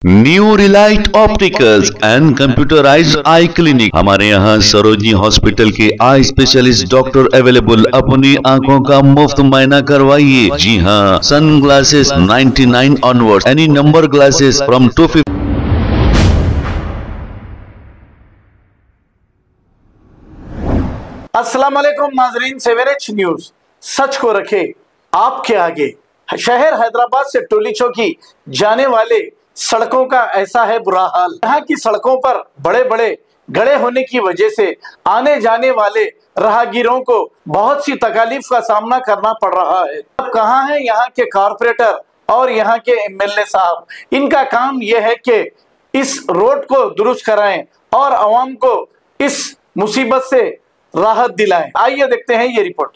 New Relight opticals and computerised I clinic. हमारे यहाँ Sarojini hospital के आई स्पेशलिस्ट डॉक्टर अवेलेबल। अपनी आंखों का मुफ्त मायना करवाइए। जी हाँ, sun glasses 99 onward, any number glasses from 250। अस्सलाम वालेकुम नाजरीन, 7H न्यूज सच को रखे आपके आगे। शहर हैदराबाद से टोली चौकी जाने वाले सड़कों का ऐसा है बुरा हाल। यहाँ की सड़कों पर बड़े बड़े गड्ढे होने की वजह से आने जाने वाले राहगीरों को बहुत सी तकलीफ का सामना करना पड़ रहा है। अब कहाँ है यहाँ के कारपोरेटर और यहाँ के MLA साहब? इनका काम यह है कि इस रोड को दुरुस्त कराएं और आवाम को इस मुसीबत से राहत दिलाएं। आइए देखते हैं ये report.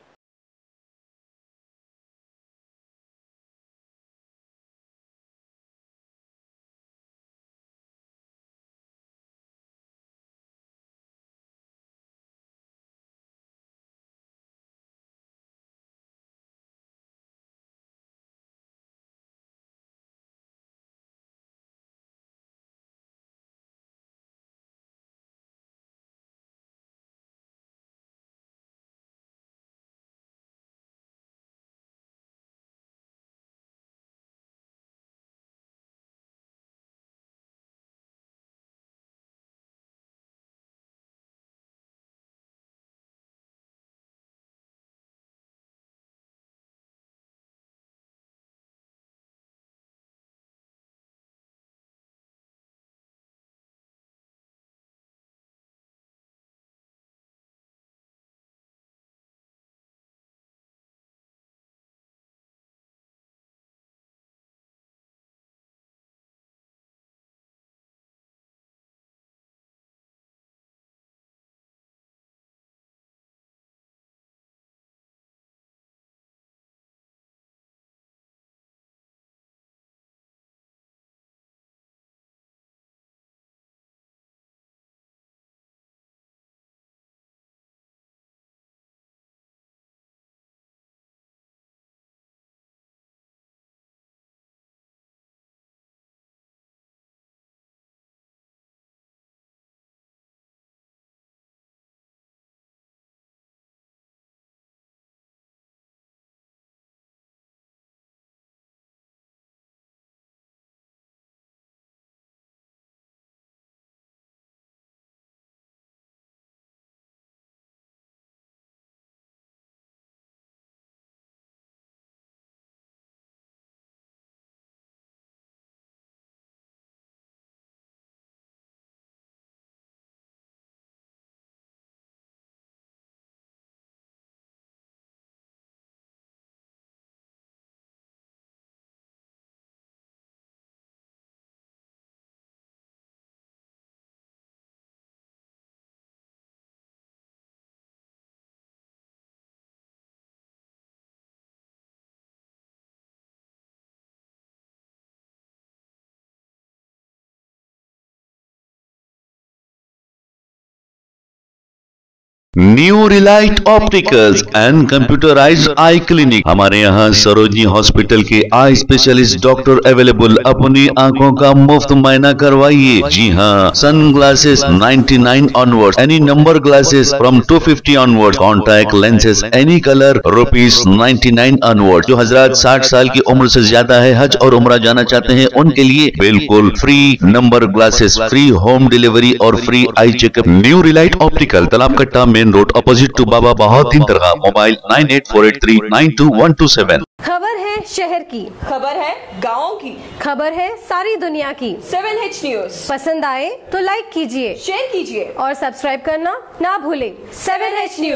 New Relight opticals and computerised I clinic. हमारे यहाँ सरोजनी हॉस्पिटल के आई स्पेशलिस्ट डॉक्टर अवेलेबल। अपनी आंखों का मुफ्त मायना करवाइए। जी हाँ, sun glasses 99 onward, any number glasses from 250 onward, contact lenses any colour ₹99 onward. जो हजरात 60 साल की उम्र से ज्यादा है, हज और उम्रा जाना चाहते हैं, उनके लिए बिल्कुल free number glasses, free home delivery और free eye checkup. New relight optical, Talab Katta, main road, opposite to Baba Bahauddin Dargah. Mobile 9848392127। खबर है शहर की, खबर है गाँव की, खबर है सारी दुनिया की। 7H न्यूज पसंद आए तो लाइक कीजिए, शेयर कीजिए और सब्सक्राइब करना ना भूलें। 7H news.